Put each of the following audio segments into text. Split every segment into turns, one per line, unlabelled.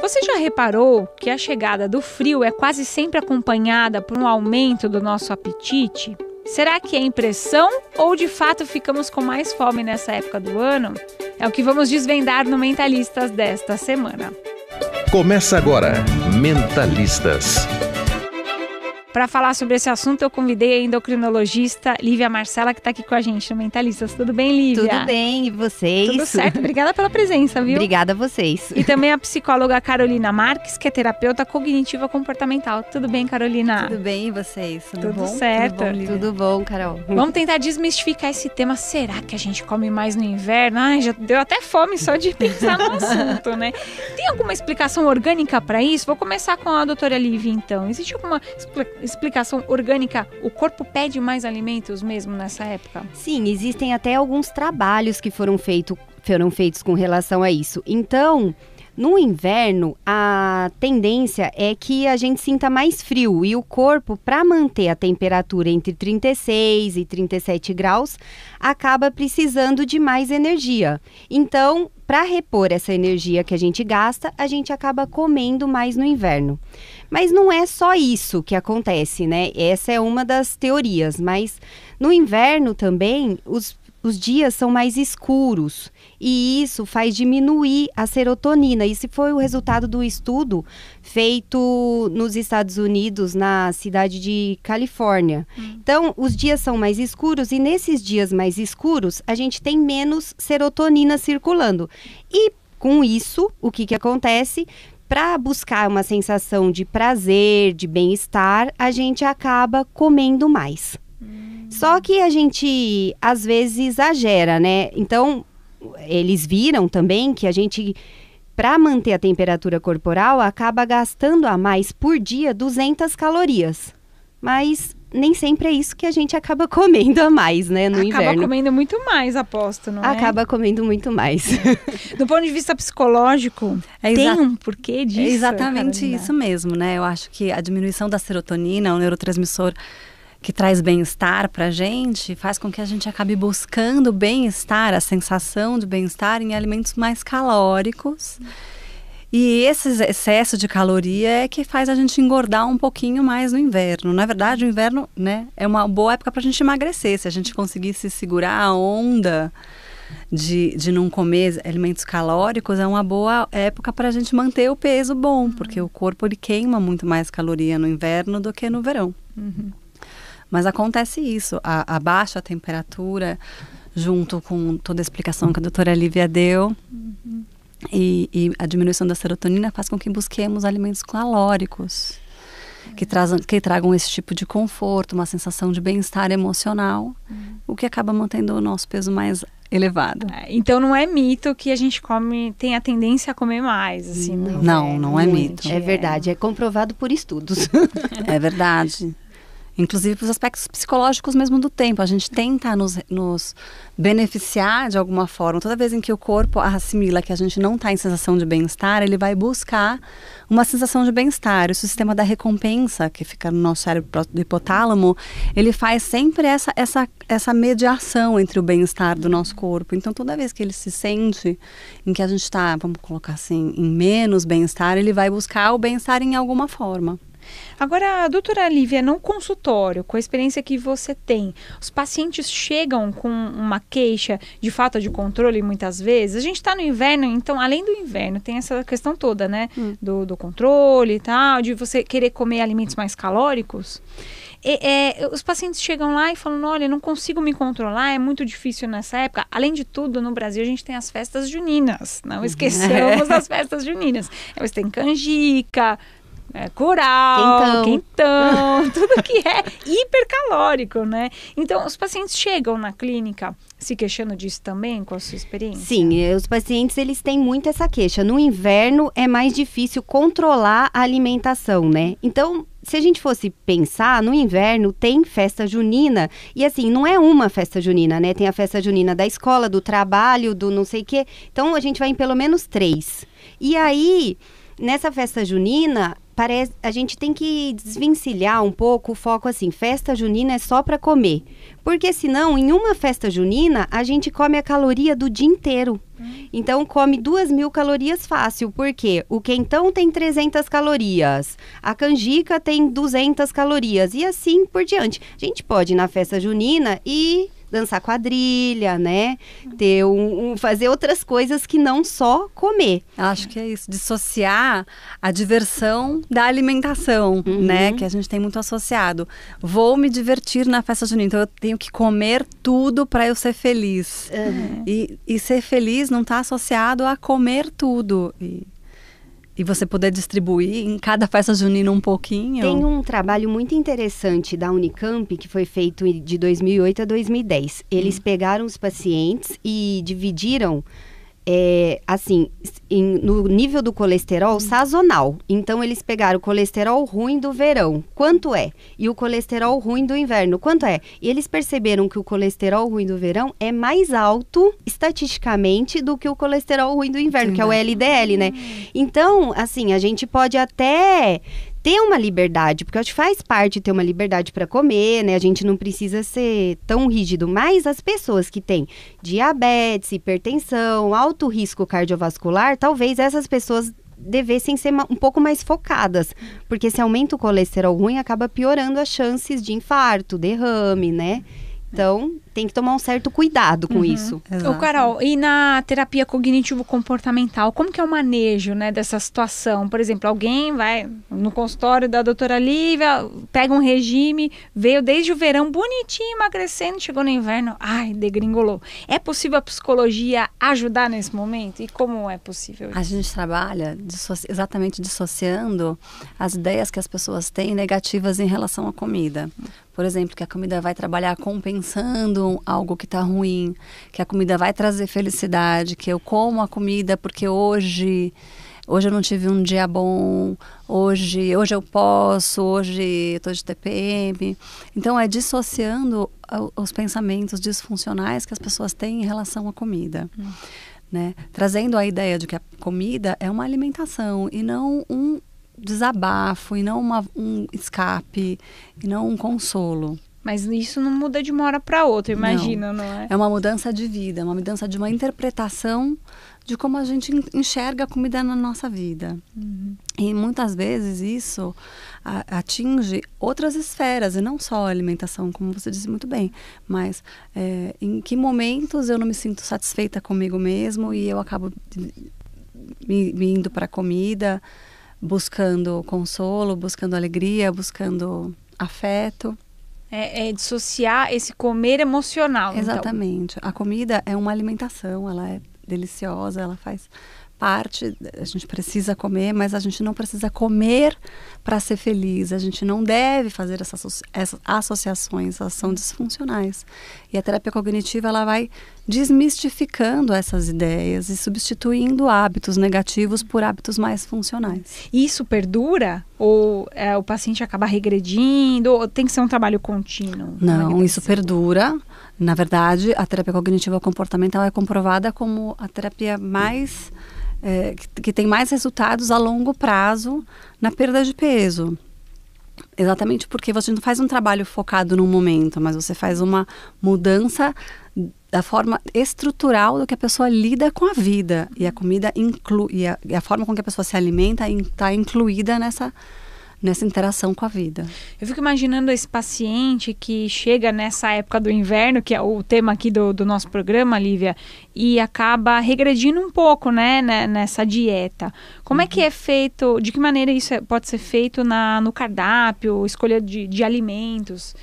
Você já reparou que a chegada do frio é quase sempre acompanhada por um aumento do nosso apetite? Será que é impressão ou de fato ficamos com mais fome nessa época do ano? É o que vamos desvendar no Mentalistas desta semana.
Começa agora, Mentalistas.
Para falar sobre esse assunto, eu convidei a endocrinologista Lívia Marcela, que está aqui com a gente no Mentalistas. Tudo bem, Lívia?
Tudo bem, e vocês?
Tudo certo. Obrigada pela presença, viu?
Obrigada a vocês.
E também a psicóloga Carolina Marques, que é terapeuta cognitiva comportamental. Tudo bem, Carolina?
Tudo bem, e vocês?
Tudo
bom?
certo.
Tudo bom, Lívia? Tudo bom, Carol.
Vamos tentar desmistificar esse tema. Será que a gente come mais no inverno? Ai, já deu até fome só de pensar no assunto, né? Tem alguma explicação orgânica para isso? Vou começar com a doutora Lívia, então. Existe alguma explicação orgânica? O corpo pede mais alimentos mesmo nessa época?
Sim, existem até alguns trabalhos que foram feitos com relação a isso. Então, no inverno, a tendência é que a gente sinta mais frio e o corpo, para manter a temperatura entre 36 e 37 graus, acaba precisando de mais energia. Então, para repor essa energia que a gente gasta, a gente acaba comendo mais no inverno. Mas não é só isso que acontece, né? Essa é uma das teorias, mas no inverno também os dias são mais escuros e isso faz diminuir a serotonina. Esse foi o resultado do estudo feito nos Estados Unidos, na cidade de Califórnia. Então, os dias são mais escuros e nesses dias mais escuros, a gente tem menos serotonina circulando. E com isso, o que acontece? Para buscar uma sensação de prazer, de bem-estar, a gente acaba comendo mais. Só que a gente, às vezes, exagera, né? Então, eles viram também que a gente, para manter a temperatura corporal, acaba gastando a mais por dia 200 calorias. Mas nem sempre é isso que a gente acaba comendo a mais, né, no inverno.
Acaba comendo muito mais, aposto, não é?
Acaba comendo muito mais.
Do ponto de vista psicológico, tem um porquê disso?
É exatamente
Carolina?
isso mesmo, né? Eu acho que a diminuição da serotonina, o neurotransmissor que traz bem-estar pra gente, faz com que a gente acabe buscando bem-estar, a sensação de bem-estar em alimentos mais calóricos. E esse excesso de caloria é que faz a gente engordar um pouquinho mais no inverno. Na verdade, o inverno, né, é uma boa época pra gente emagrecer. Se a gente conseguisse segurar a onda de não comer alimentos calóricos, é uma boa época para a gente manter o peso bom, porque o corpo ele queima muito mais caloria no inverno do que no verão. Mas acontece isso, a baixa temperatura, junto com toda a explicação que a doutora Lívia deu, e a diminuição da serotonina faz com que busquemos alimentos calóricos, que tragam esse tipo de conforto, uma sensação de bem-estar emocional, o que acaba mantendo o nosso peso mais elevado.
Então não é mito que a gente tem a tendência a comer mais, assim.
Não é mito.
É verdade, é comprovado por estudos.
É verdade. Inclusive para os aspectos psicológicos mesmo do tempo. A gente tenta nos beneficiar de alguma forma. Toda vez em que o corpo assimila que a gente não está em sensação de bem-estar, ele vai buscar uma sensação de bem-estar. O sistema da recompensa, que fica no nosso cérebro do hipotálamo, ele faz sempre essa mediação entre o bem-estar do nosso corpo. Então, toda vez que ele se sente em que a gente está, vamos colocar assim, em menos bem-estar, ele vai buscar o bem-estar em alguma forma.
Agora, doutora Lívia, no consultório, com a experiência que você tem, os pacientes chegam com uma queixa de falta de controle muitas vezes? A gente está no inverno, então, além do inverno, tem essa questão toda, né? Do controle e tal, de você querer comer alimentos mais calóricos. Os pacientes chegam lá e falam, olha, não consigo me controlar, é muito difícil nessa época. Além de tudo, no Brasil a gente tem as festas juninas, não esqueçamos das festas juninas. Você tem canjica, curau, quentão, tudo que é hipercalórico, né? Então, os pacientes chegam na clínica se queixando disso também, com a sua experiência?
Sim, os pacientes, eles têm muito essa queixa. No inverno, é mais difícil controlar a alimentação, né? Então, se a gente fosse pensar, no inverno tem festa junina, e assim, não é uma festa junina, né? Tem a festa junina da escola, do trabalho, do não sei o quê. Então, a gente vai em pelo menos 3. E aí, nessa festa junina, a gente tem que desvencilhar um pouco o foco assim, festa junina é só para comer. Porque senão, em uma festa junina, a gente come a caloria do dia inteiro. Então, come 2.000 calorias fácil, porque o quentão tem 300 calorias, a canjica tem 200 calorias e assim por diante. A gente pode ir na festa junina e dançar quadrilha, né? Fazer outras coisas que não só comer.
Acho que é isso, dissociar a diversão da alimentação, né? Que a gente tem muito associado. Vou me divertir na festa junina, então eu tenho que comer tudo para eu ser feliz. E ser feliz não está associado a comer tudo. E você poder distribuir em cada festa junina um pouquinho.
Tem um trabalho muito interessante da Unicamp, que foi feito de 2008 a 2010. Eles pegaram os pacientes e dividiram, no nível do colesterol sazonal. Então, eles pegaram o colesterol ruim do verão, quanto é? E o colesterol ruim do inverno, quanto é? E eles perceberam que o colesterol ruim do verão é mais alto, estatisticamente, do que o colesterol ruim do inverno, que é o LDL, né? Então, assim, a gente pode até ter uma liberdade, porque eu acho que faz parte ter uma liberdade para comer, né? A gente não precisa ser tão rígido, mas as pessoas que têm diabetes, hipertensão, alto risco cardiovascular, talvez essas pessoas devessem ser um pouco mais focadas, porque se aumenta o colesterol ruim, acaba piorando as chances de infarto, derrame, né? Então, tem que tomar um certo cuidado com isso.
Ô, Carol, e na terapia cognitivo-comportamental, como que é o manejo, né, dessa situação? Por exemplo, alguém vai no consultório da doutora Lívia, pega um regime, veio desde o verão bonitinho, emagrecendo, chegou no inverno, degringolou. É possível a psicologia ajudar nesse momento? E como é possível isso?
A gente trabalha exatamente dissociando as ideias que as pessoas têm negativas em relação à comida. Por exemplo, que a comida vai trabalhar compensando algo que está ruim, que a comida vai trazer felicidade, que eu como a comida porque hoje eu não tive um dia bom, hoje eu posso, hoje eu estou de TPM. Então, é dissociando os pensamentos disfuncionais que as pessoas têm em relação à comida. Né? Trazendo a ideia de que a comida é uma alimentação e não um desabafo, e não um escape, e não um consolo.
Mas isso não muda de uma hora para outra, imagina, não é?
É uma mudança de vida, é uma mudança de uma interpretação de como a gente enxerga a comida na nossa vida. E muitas vezes isso atinge outras esferas, e não só a alimentação, como você disse muito bem, mas em que momentos eu não me sinto satisfeita comigo mesmo e eu acabo me indo para a comida, buscando consolo, buscando alegria, buscando afeto.
É dissociar esse comer emocional.
Exatamente. Então. A comida é uma alimentação, ela é deliciosa, ela faz parte, a gente precisa comer, mas a gente não precisa comer para ser feliz, a gente não deve fazer essas associações, elas são disfuncionais. E a terapia cognitiva, ela vai desmistificando essas ideias e substituindo hábitos negativos por hábitos mais funcionais.
E isso perdura? Ou o paciente acaba regredindo? Ou tem que ser um trabalho contínuo?
Não, isso perdura. Na verdade, a terapia cognitiva comportamental é comprovada como a terapia mais que tem mais resultados a longo prazo na perda de peso. Exatamente porque você não faz um trabalho focado num momento, mas você faz uma mudança da forma estrutural do que a pessoa lida com a vida. E a comida e a forma com que a pessoa se alimenta está incluída nessa interação com a vida.
Eu fico imaginando esse paciente que chega nessa época do inverno, que é o tema aqui do nosso programa, Lívia, e acaba regredindo um pouco, né, nessa dieta. Como é que é feito, de que maneira isso pode ser feito no cardápio, escolha de alimentos,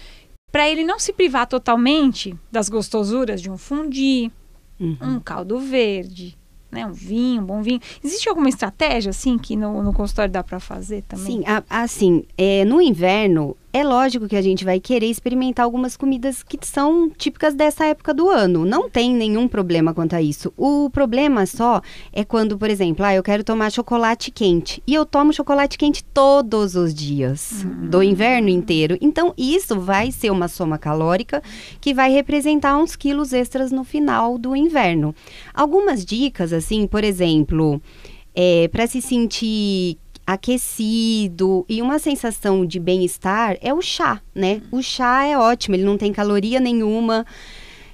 para ele não se privar totalmente das gostosuras de um fondue, um caldo verde, né, um vinho, um bom vinho. Existe alguma estratégia, assim, que no consultório dá para fazer também?
Sim, assim, no inverno, é lógico que a gente vai querer experimentar algumas comidas que são típicas dessa época do ano. Não tem nenhum problema quanto a isso. O problema só é quando, por exemplo, eu quero tomar chocolate quente. E eu tomo chocolate quente todos os dias, do inverno inteiro. Então, isso vai ser uma soma calórica que vai representar uns quilos extras no final do inverno. Algumas dicas, assim, por exemplo, para se sentir aquecido e uma sensação de bem-estar é o chá, né? O chá é ótimo, ele não tem caloria nenhuma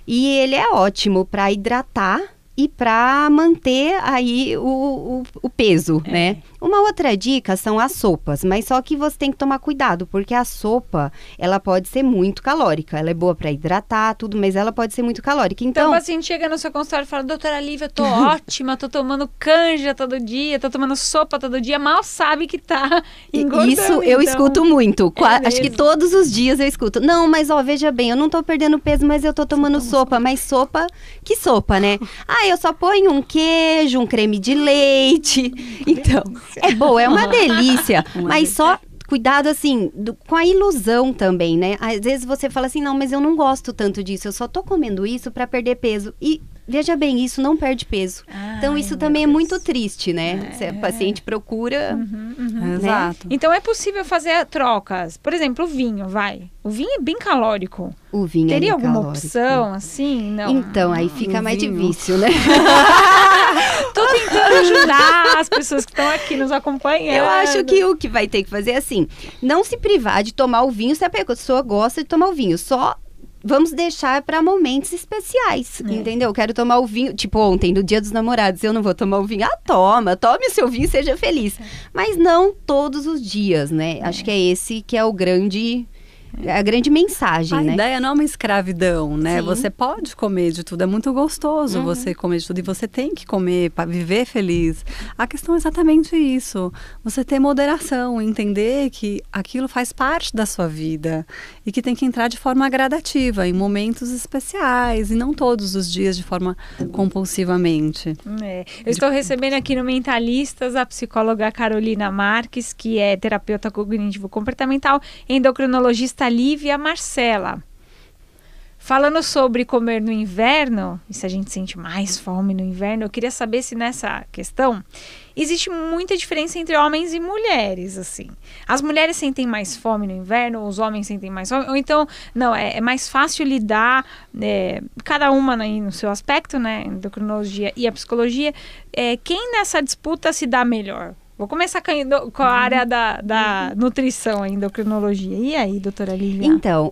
e ele é ótimo para hidratar e para manter aí o peso, né? Uma outra dica são as sopas, mas só que você tem que tomar cuidado, porque a sopa, ela pode ser muito calórica. Ela é boa para hidratar, tudo, mas ela pode ser muito calórica. Então,
o paciente chega no seu consultório e fala, doutora Lívia, eu tô ótima, tô tomando canja todo dia, tô tomando sopa todo dia, mal sabe que tá engordando.
Isso eu escuto muito. Acho que
mesmo?
todos os dias eu escuto. Não, mas ó, veja bem, eu não tô perdendo peso, mas eu tô tomando sopa. Mas sopa, que sopa, né? Eu só ponho um queijo, um creme de leite. Então, é boa, é uma delícia. Mas só cuidado, assim, com a ilusão também, né? Às vezes você fala assim, não, mas eu não gosto tanto disso. Eu só tô comendo isso pra perder peso. E, veja bem, isso não perde peso. Então, isso também é muito triste, né? Se o paciente procura...
Né? Exato.
Então, é possível fazer trocas. Por exemplo, o vinho, vai. O vinho é bem calórico.
O vinho
Teria
é
alguma
calórico.
opção, assim? Não.
Então, aí fica mais difícil, né?
Tô tentando ajudar as pessoas que estão aqui nos acompanhando.
Eu acho que o que vai ter que fazer é assim, não se privar de tomar o vinho se a pessoa gosta de tomar o vinho, só vamos deixar para momentos especiais, entendeu? Quero tomar o vinho, tipo ontem, no Dia dos Namorados, eu não vou tomar o vinho. Tome o seu vinho, seja feliz. Mas não todos os dias, né? Acho que é esse que é o grande... a grande mensagem, né?
A ideia não é uma escravidão, né?
Sim.
Você pode comer de tudo, é muito gostoso você comer de tudo e você tem que comer para viver feliz. A questão é exatamente isso, você ter moderação, entender que aquilo faz parte da sua vida e que tem que entrar de forma gradativa, em momentos especiais e não todos os dias de forma compulsivamente.
Eu estou recebendo aqui no Mentalistas a psicóloga Carolina Marques, que é terapeuta cognitivo-comportamental, endocrinologista Lívia Marcela. Falando sobre comer no inverno, e se a gente sente mais fome no inverno, eu queria saber se nessa questão existe muita diferença entre homens e mulheres, assim. As mulheres sentem mais fome no inverno, os homens sentem mais fome, ou então, não, é mais fácil lidar, cada uma aí no seu aspecto, né, endocrinologia e a psicologia, quem nessa disputa se dá melhor? Vou começar com a área da nutrição, a endocrinologia. E aí, doutora Lívia?
Então,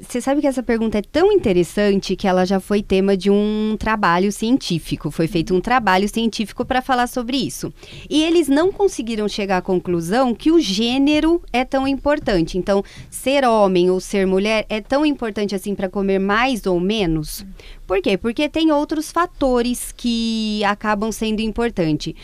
você sabe que essa pergunta é tão interessante que ela já foi tema de um trabalho científico. Foi feito um trabalho científico para falar sobre isso. E eles não conseguiram chegar à conclusão que o gênero é tão importante. Então, ser homem ou ser mulher é tão importante assim para comer mais ou menos? Por quê? Porque tem outros fatores que acabam sendo importantes.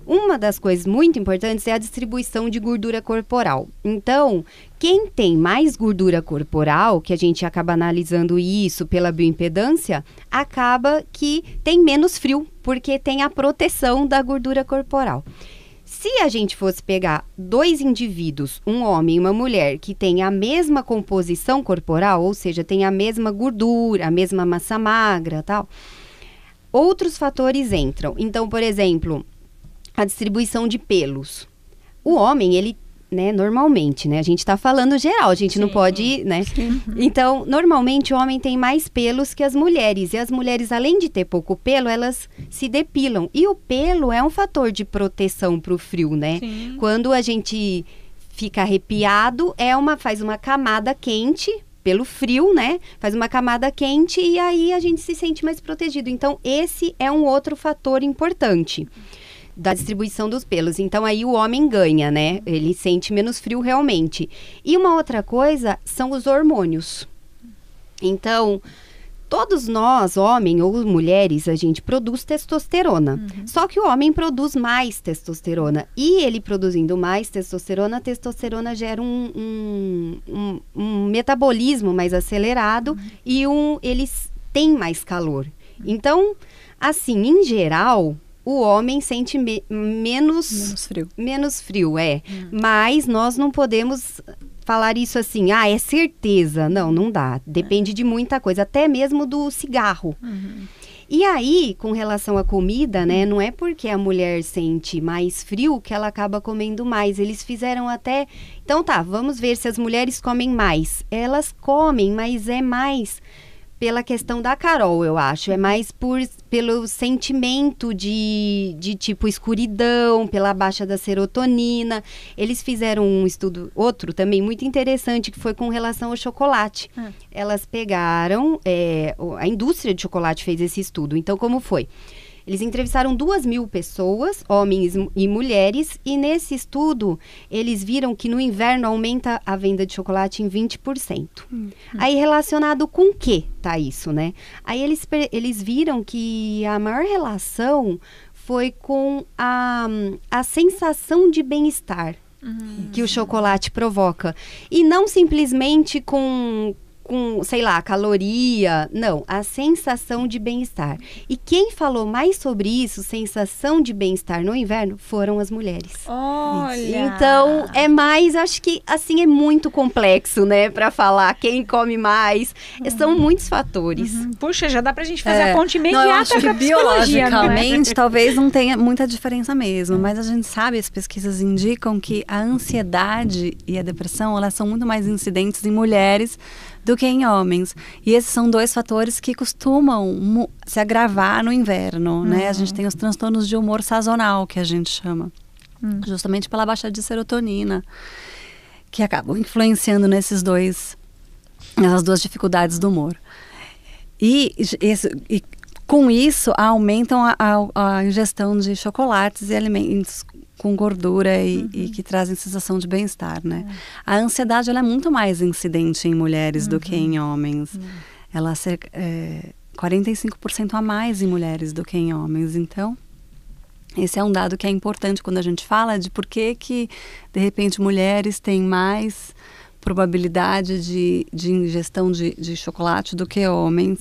Uma das coisas muito importantes é a distribuição de gordura corporal. Então, quem tem mais gordura corporal, que a gente acaba analisando isso pela bioimpedância, acaba que tem menos frio, porque tem a proteção da gordura corporal. Se a gente fosse pegar dois indivíduos, um homem e uma mulher, que têm a mesma composição corporal, ou seja, tem a mesma gordura, a mesma massa magra, tal, outros fatores entram. Então, por exemplo, a distribuição de pelos. O homem, ele, né, normalmente, né, a gente tá falando geral, a gente não pode, né? Então, normalmente o homem tem mais pelos que as mulheres. E as mulheres, além de ter pouco pelo, elas se depilam. E o pelo é um fator de proteção pro frio, né?
Sim.
Quando a gente fica arrepiado, faz uma camada quente pelo frio, né? Faz uma camada quente e aí a gente se sente mais protegido. Então, esse é um outro fator importante da distribuição dos pelos. Então, aí o homem ganha, né? Ele sente menos frio realmente. E uma outra coisa são os hormônios. Então, todos nós, homens ou mulheres, a gente produz testosterona. Só que o homem produz mais testosterona. E ele produzindo mais testosterona, a testosterona gera um metabolismo mais acelerado e eles têm mais calor. Então, assim, em geral, o homem sente menos frio, Mas nós não podemos falar isso assim, é certeza. Não dá. Depende de muita coisa, até mesmo do cigarro. E aí, com relação à comida, né, não é porque a mulher sente mais frio que ela acaba comendo mais. Eles fizeram até... Então vamos ver se as mulheres comem mais. Elas comem, mas é mais pela questão da Carol, eu acho. É mais pelo sentimento de tipo escuridão, pela baixa da serotonina. Eles fizeram um estudo, outro também muito interessante, que foi com relação ao chocolate. Elas pegaram, a indústria de chocolate fez esse estudo. Então, como foi? Eles entrevistaram 2.000 pessoas, homens e mulheres, e nesse estudo, eles viram que no inverno aumenta a venda de chocolate em 20%. Aí, relacionado com o que tá isso, né? Aí, eles viram que a maior relação foi com a sensação de bem-estar que o chocolate provoca. E não simplesmente com, sei lá, caloria, não, a sensação de bem-estar. E quem falou mais sobre isso, sensação de bem-estar no inverno, foram as mulheres.
Olha!
Então, é mais, acho que, assim, é muito complexo, né, pra falar quem come mais. São muitos fatores.
Puxa, já dá pra gente fazer a ponte
Não, eu
imediata
acho que
pra psicologia, não é?
biologicamente talvez não tenha muita diferença mesmo, mas a gente sabe, as pesquisas indicam que a ansiedade e a depressão, elas são muito mais incidentes em mulheres do que em homens. E esses são 2 fatores que costumam se agravar no inverno, né? A gente tem os transtornos de humor sazonal, que a gente chama. Justamente pela baixa de serotonina, que acabam influenciando nessas 2 dificuldades do humor. E com isso, aumentam a ingestão de chocolates e alimentos com gordura e que trazem sensação de bem-estar, né? A ansiedade, ela é muito mais incidente em mulheres do que em homens. Ela é 45% a mais em mulheres do que em homens. Então, esse é um dado que é importante quando a gente fala de por que, de repente, mulheres têm mais probabilidade de ingestão de chocolate do que homens.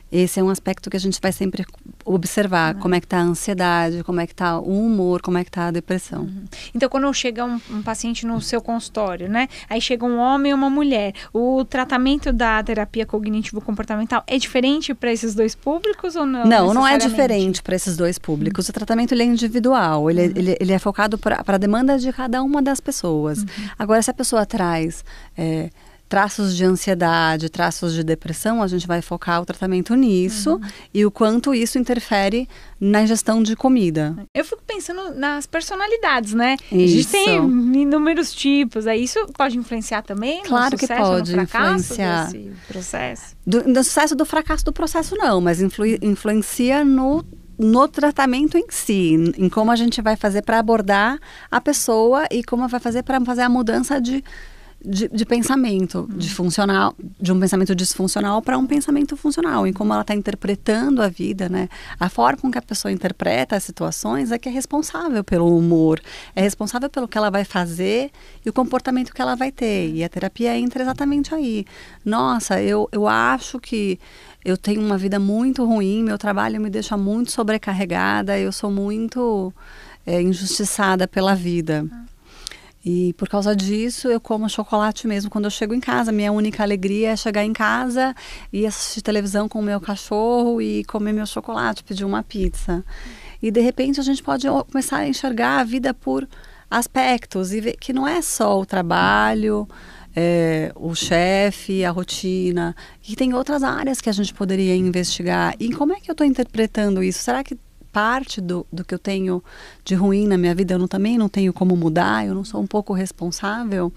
Esse é um aspecto que a gente vai sempre observar, como é que está a ansiedade, como é que está o humor, como é que está a depressão.
Então, quando chega um paciente no seu consultório, né? Aí chega um homem e uma mulher. O tratamento da terapia cognitivo-comportamental é diferente para esses 2 públicos ou não?
Não é diferente para esses 2 públicos. O tratamento ele é individual, ele é focado para a demanda de cada uma das pessoas. Agora, se a pessoa traz traços de ansiedade, traços de depressão, a gente vai focar o tratamento nisso e o quanto isso interfere na ingestão de comida.
Eu fico pensando nas personalidades, né?
Isso.
A gente tem inúmeros tipos. Aí isso pode influenciar também
claro
no sucesso,
que pode
no fracasso
influenciar.
desse processo?
No sucesso do fracasso do processo não, mas influencia no tratamento em si, em como a gente vai fazer para abordar a pessoa e como vai fazer para fazer a mudança de pensamento, de um pensamento disfuncional para um pensamento funcional, em como ela está interpretando a vida, né? A forma com que a pessoa interpreta as situações é que é responsável pelo humor, é responsável pelo que ela vai fazer e o comportamento que ela vai ter. E a terapia entra exatamente aí. Nossa, eu acho que eu tenho uma vida muito ruim, meu trabalho me deixa muito sobrecarregada, eu sou muito injustiçada pela vida. E por causa disso, eu como chocolate mesmo quando eu chego em casa. Minha única alegria é chegar em casa e assistir televisão com o meu cachorro e comer meu chocolate, pedir uma pizza. E de repente a gente pode começar a enxergar a vida por aspectos e ver que não é só o trabalho, o chefe, a rotina, que tem outras áreas que a gente poderia investigar. E como é que eu estou interpretando isso? Será que parte do que eu tenho de ruim na minha vida eu também não tenho como mudar? Eu não sou um pouco responsável?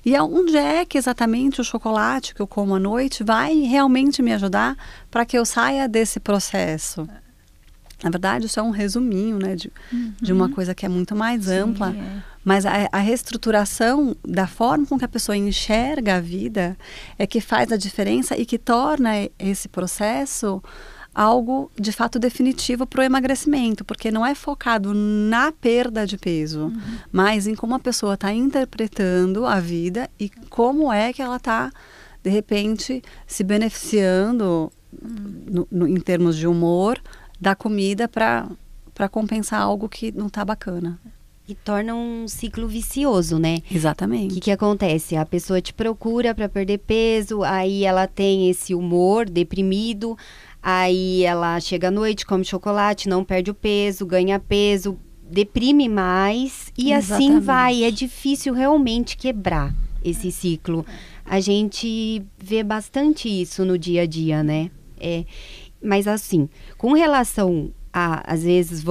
E onde é que exatamente o chocolate que eu como à noite vai realmente me ajudar para que eu saia desse processo? Na verdade, isso é um resuminho, né, de uma coisa que é muito mais ampla. Mas a reestruturação da forma com que a pessoa enxerga a vida é que faz a diferença e que torna esse processo algo de fato definitivo para o emagrecimento, porque não é focado na perda de peso, mas em como a pessoa está interpretando a vida e como é que ela está, de repente, se beneficiando em termos de humor da comida para compensar algo que não está bacana.
E torna um ciclo vicioso, né?
Exatamente.
O que acontece? A pessoa te procura para perder peso, aí ela tem esse humor deprimido, aí ela chega à noite, come chocolate, não perde o peso, ganha peso, deprime mais e assim vai. É difícil realmente quebrar. esse ciclo. A gente vê bastante isso no dia a dia, né? Mas assim, com relação a, às vezes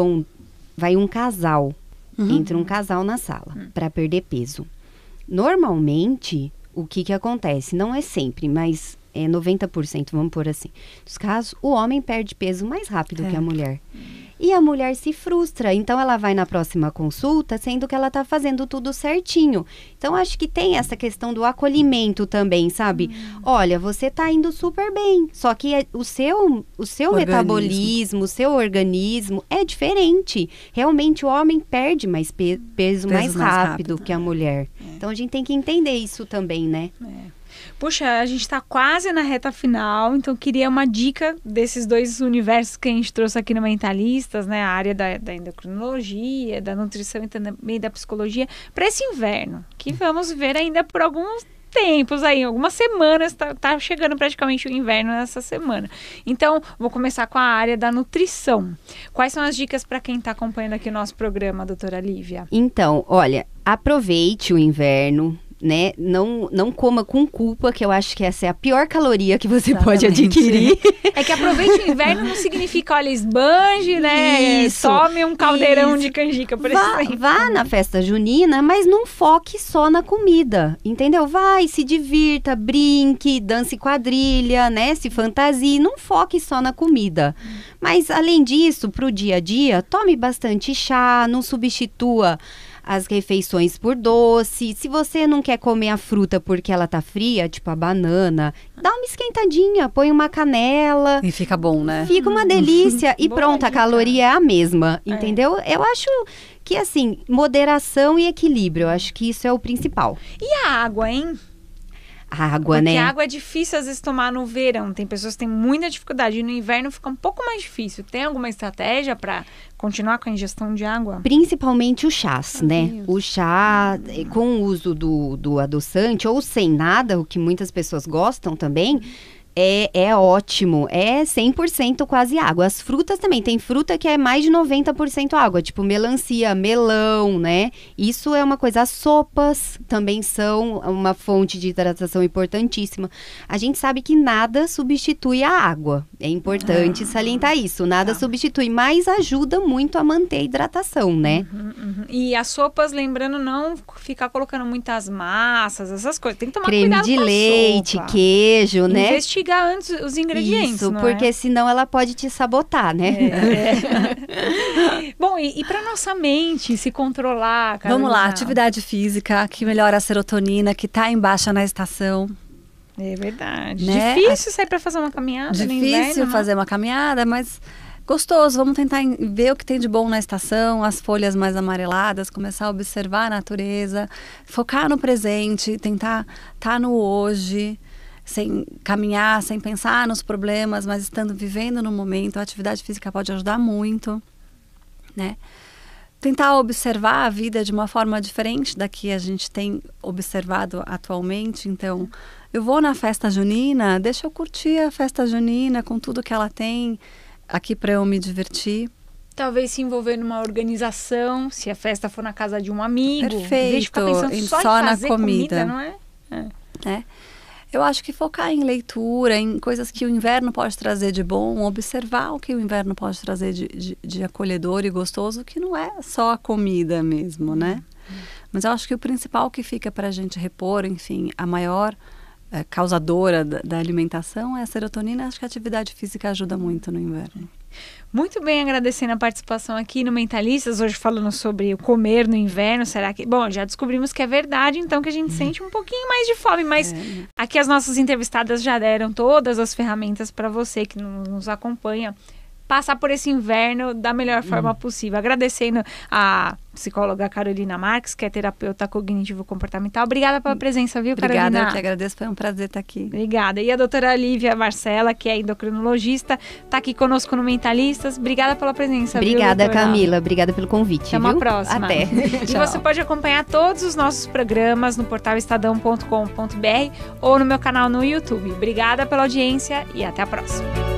vai um casal, entra um casal na sala para perder peso. Normalmente, o que acontece? Não é sempre, mas é 90%, vamos pôr assim. Nos casos, o homem perde peso mais rápido que a mulher. E a mulher se frustra, então ela vai na próxima consulta, sendo que ela tá fazendo tudo certinho. Então, acho que tem essa questão do acolhimento também, sabe? Olha, você tá indo super bem, só que o seu metabolismo, o seu organismo é diferente. Realmente, o homem perde mais peso mais rápido que a mulher. Então, a gente tem que entender isso também, né?
Puxa, a gente está quase na reta final, então queria uma dica desses dois universos que a gente trouxe aqui no Mentalistas, né? A área da endocrinologia, da nutrição e também da psicologia, para esse inverno, que vamos ver ainda por alguns tempos aí, algumas semanas, tá chegando praticamente o inverno nessa semana. Então, vou começar com a área da nutrição. Quais são as dicas para quem está acompanhando aqui o nosso programa, doutora Lívia?
Então, olha, aproveite o inverno, né? Não coma com culpa, que eu acho que essa é a pior caloria que você pode adquirir.
É que aproveite o inverno não significa, olha, esbanje, né? Tome um caldeirão de canjica, por exemplo.
Vá na festa junina, mas não foque só na comida, entendeu? Vai, se divirta, brinque, dance quadrilha, né? Se fantasie, não foque só na comida. Mas, além disso, pro dia a dia, tome bastante chá, não substitua as refeições por doce. Se você não quer comer a fruta porque ela tá fria, tipo a banana, dá uma esquentadinha, põe uma canela.
E fica bom, né?
Fica uma delícia. E pronto,
dica.
A caloria é a mesma, entendeu? Eu acho que, assim, moderação e equilíbrio, eu acho que isso é o principal.
E a água, hein?
A água,
Porque
né?
a água é difícil às vezes tomar no verão. Tem pessoas que têm muita dificuldade. E no inverno fica um pouco mais difícil. Tem alguma estratégia para continuar com a ingestão de água?
Principalmente o chás, né?
Deus.
O chá com o uso do adoçante ou sem nada, o que muitas pessoas gostam também, é ótimo. É 100% quase água. As frutas também. Tem fruta que é mais de 90% água. Tipo melancia, melão, né? Isso é uma coisa. As sopas também são uma fonte de hidratação importantíssima. A gente sabe que nada substitui a água. É importante salientar isso. Nada substitui, mas ajuda muito a manter a hidratação, né?
E as sopas, lembrando, não ficar colocando muitas massas, essas coisas. Tem que tomar
Creme
cuidado
de
com a
leite,
sopa.
queijo, né?
Investigar antes os ingredientes,
Isso,
não
porque
é?
senão ela pode te sabotar, né?
Bom, e para nossa mente se controlar, Carolina?
Vamos lá, atividade física que melhora a serotonina, que tá em baixa na estação.
É verdade.
Né?
Difícil sair para fazer uma caminhada no inverno,
Difícil
né?
fazer uma caminhada, mas gostoso. Vamos tentar ver o que tem de bom na estação, as folhas mais amareladas, começar a observar a natureza, focar no presente, tentar estar no hoje, sem caminhar, sem pensar nos problemas, mas vivendo no momento. A atividade física pode ajudar muito, né? Tentar observar a vida de uma forma diferente da que a gente tem observado atualmente. Então, eu vou na festa junina, deixa eu curtir a festa junina com tudo que ela tem aqui para eu me divertir.
Talvez se envolver numa organização, se a festa for na casa de um amigo.
Perfeito,
Em vez de ficar pensando só em
na
fazer comida, não é?
Né? Eu acho que focar em leitura, em coisas que o inverno pode trazer de bom, observar o que o inverno pode trazer de acolhedor e gostoso, que não é só a comida mesmo, né? Mas eu acho que o principal que fica para a gente repor, enfim, a maior causadora da alimentação é a serotonina. Acho que a atividade física ajuda muito no inverno.
Muito bem, agradecendo a participação aqui no Mentalistas, hoje falando sobre o comer no inverno. Será que... Bom, já descobrimos que é verdade, então, que a gente sente um pouquinho mais de fome, mas aqui as nossas entrevistadas já deram todas as ferramentas para você que nos acompanha passar por esse inverno da melhor forma possível. Agradecendo a psicóloga Carolina Marques, que é terapeuta cognitivo-comportamental. Obrigada pela presença, viu, Carolina?
Obrigada, eu que agradeço, foi um prazer estar aqui.
Obrigada. E a doutora Lívia Marcela, que é endocrinologista, está aqui conosco no Mentalistas. Obrigada pela presença,
Obrigada,
viu, doutora?
Camila. Obrigada pelo convite,
Até uma
viu?
próxima.
Até.
E você pode acompanhar todos os nossos programas no portal estadão.com.br ou no meu canal no YouTube. Obrigada pela audiência e até a próxima.